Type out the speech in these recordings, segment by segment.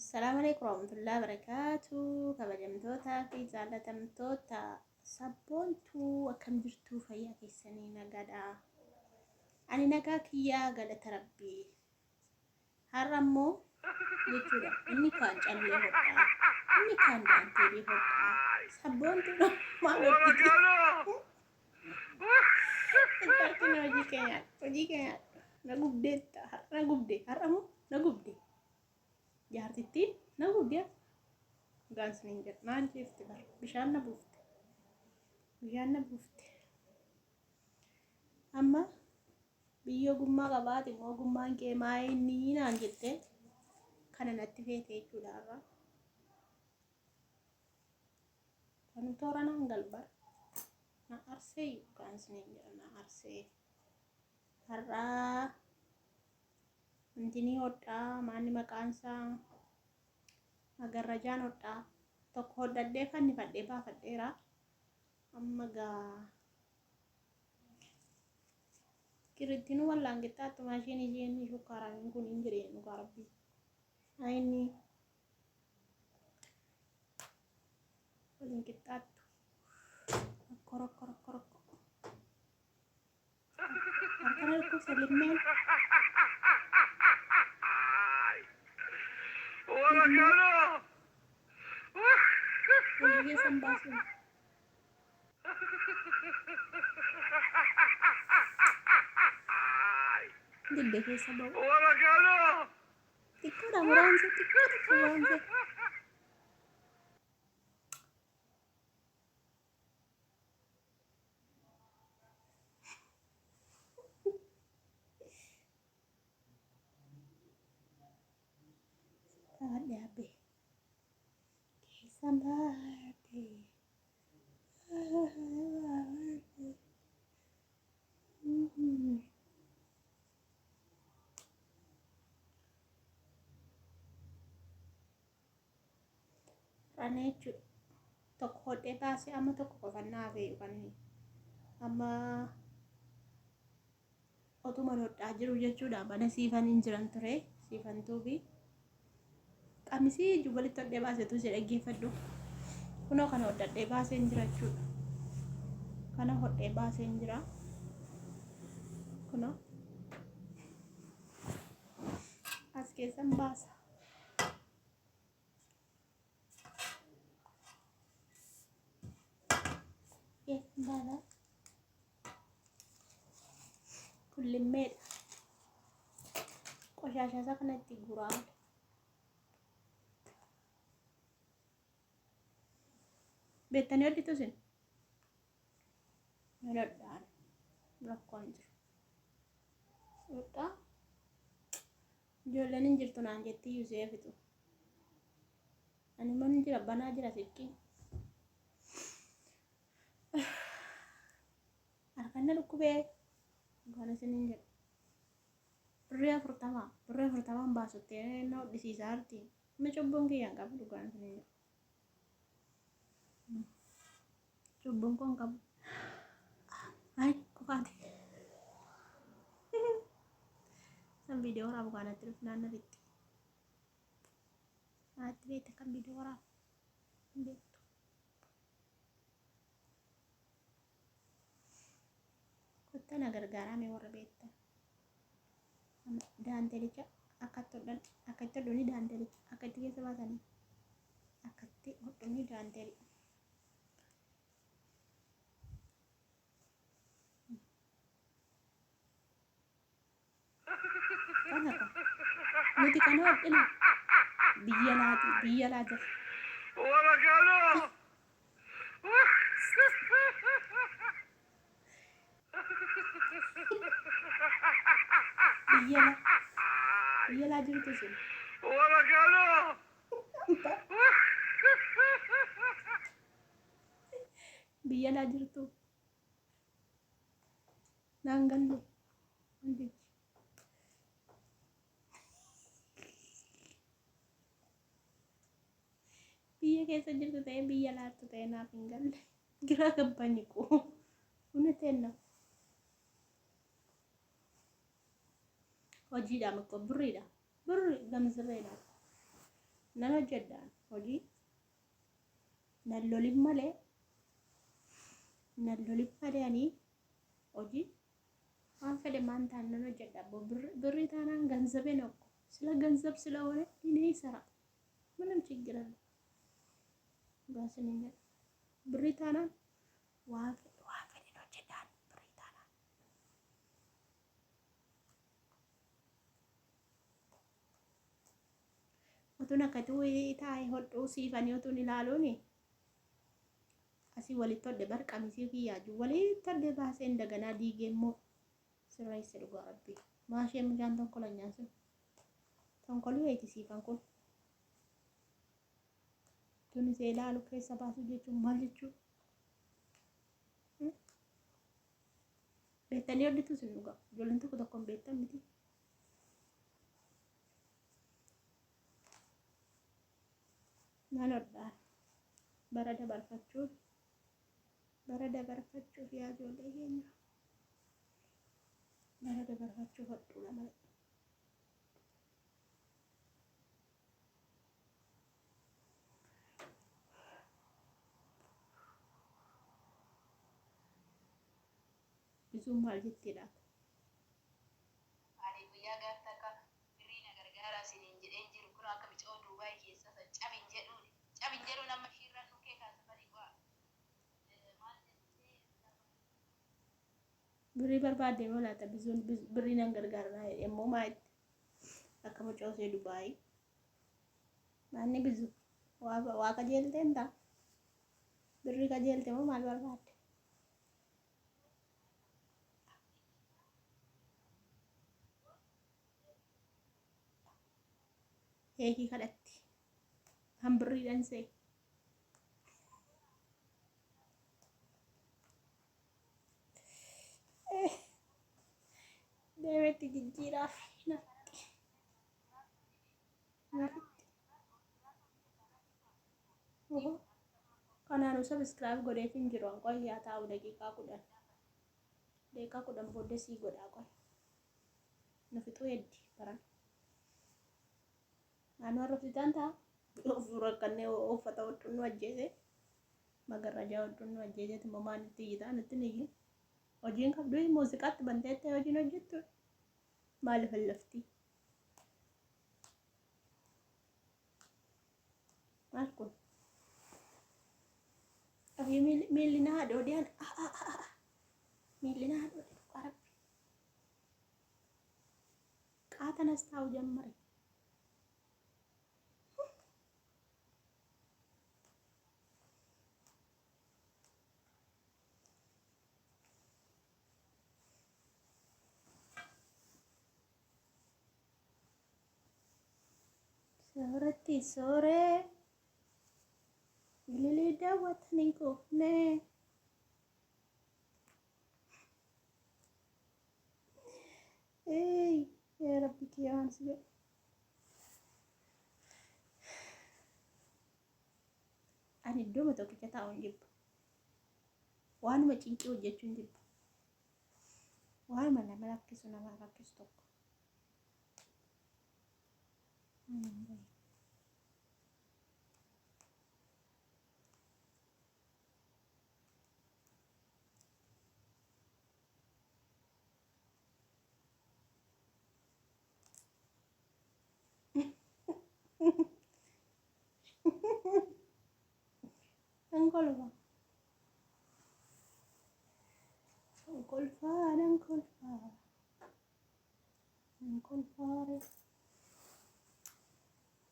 Assalamualaikum warahmatullahi wabarakatuh. Kabajamtoota fi jaalatamtoota sabboontuu akkam jirtuu fayyaa keessanii nagaadha. Ani nagaa kiyyaa galata rabbii. Har'a immoo jechuudha inni kaan callee hodhaa, inni kaan daanteelii hodhaa. Sabboontuu maal hojjeti? Intartiin hojii keenya na gubdeetta. Na gubde har'a moo na gubde? Jaartittiin na gubde gansiniin jedha maal jeefte bara bishaan na buufte amma biyya ogummaa qabaate moo ogummaan kee maayinii naan jettee kana natti feete jechuudha har'a kan toora naan galbar na arsee gansiniin jedha na arsee har'a Antini hodhaa maanni maqaansaa agarrajaan hodhaa tokko hodhadhee fannifadhee baafadheera amma gaa kirittiin wallaan qixxaattu maashinii isheen shukkaaraan kun hin jireen dhugaa rabbii ayni waliin qixxaattu rokko harkana dhukkubsa limmeen sambasu gede keessa ba'u xiqqoodha muraansa Abe Sambate Ranechu tokko hodhee baasee amma tokko qofannaa fe'u kan amma otuma hodhaa jiru jechuudha mana siifan hin jiran ture siifantuu fi qamisii jubalitti hodhee baasetu si dhaggeeffadhu kunoo kana hodhadhee baasee hin jira jechuudha kana hodhee baasee hin jira kunoo as keessan baasa baasa kullimmeedha qoshashaa isaa kanatti guraa beektanii hodhitu isin hodhaan rakkoon jiru hodhaa ijoolleen hin jirtu naan jetti yuuseefitu ani immoo hin jira banaa jira silkiin harkanna dhukkubee kan isin hin jedhu birrii afurtamaan baasuttee na hodhisiisaa jirti amma cubbuun kiyyaan qabu dhugaan isin hin jedhu cubbuun kun qabu ay kufaati san viidiyoo waraabuu kanatti dhufu naannaritti naatti beekte kan viidiyoo waraabu hin beektu kottana gargaarame warra beektan daantelicha akkatti hodhuni daantelicha akkatti keessa baasanii akkatti hodhuni daanteli nuti kana hodhina biyya laata biyya laa jirtu sun biyya laa jirtu naan galle biyya keessa jirtu ta'e biyya laattu ta'e naaf hin galle giraa gabbani ko unatenna hojiidhaan akka birri gamsireedha nan hojjedhaan hojii nan lolin malee ani hojii waan fedhe maan ta'an nan hojjedha ብር ታናን ገንዘቤ ነው እኮ ስለ ገንዘብ ስለሆነ እኔ ይሰራ ምንም ችግር የለም ጋስንኛ ብር ታናን waan fedhe ነው hojjedhaan ብር ታናን otuna katu taa'e hodhuu siifanii otun ilaaluuni asii walitti hodhe bar qamisii kiyyaaju walitti hodhe baasee indaganaa diigee immoo sirreesse dhugaa rabbii maashee mucaan tonkolanyaan sun tonkolii weetisiifan kun tuni see ilaalu keessa baasuu jechuun maal jechuu beektanii hodhitu sun dhugaa ijoolleen tokko tokkoon beektan miti nan hodhaa bara dabarfachuuf yaa ijoollee keenya bara dabarfachuuf hodhuu lama bisuun maal jettiidha ani guyyaa gaafa akka hiriina gargaaraa isiniin jedheen jiru kun akka bicoo duubaay keessa cabin jedhuun amma shiirran dhukee kaasifanii qo'a birrii barbaadde moo laata bisuun birrii nan gargaarna yemmuu maayitti akka mucoosee dubaayii maanni bisu waa qajeelteen ta'a birrii qajeelte moo maal barbaadde heekii kadhatti kan birriidhaan see deemetti jijjiiraaf nafti kanaanuu sabiskiraayib godheef hin jiru an qoyyaa taa'u daqiiqaa 10 booddee sii godhaa qoy nu fixuu heddi baran naannoo rafsitaan ta'a ofirra kannee uffata hodhuun nu ajjeese magarrajaa hodhuun nu ajjeese immoo maalitti iyyitaa nutti niyyi hojiin qabdu muuziqaatti banteettee hojiin hojjettu maaliif hin lafti maal kun afii miilli na haadha odiyaan miilli na haadha odiyaan qarabbi qaatanas taa'u jammare Soorati sore lili dawat ningko ne ya Rabbi kiyan sih ani iddoo mata tokko taa'uun jibba waanuma cinqii hojjechuun jibba waanuma nama rakkisu tokko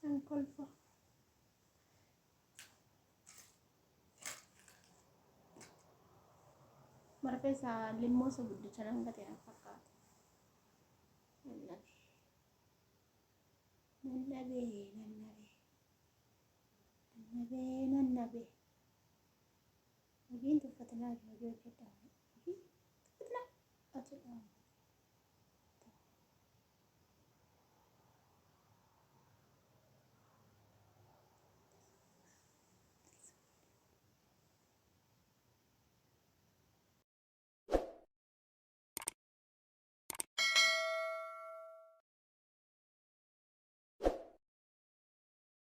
Angkolfa marfesa limmo so guddicha nan gate na fakkaata nannabe hojiin tuffatinaa hojii hojjedhaa hojii tuffatinaa achidhaa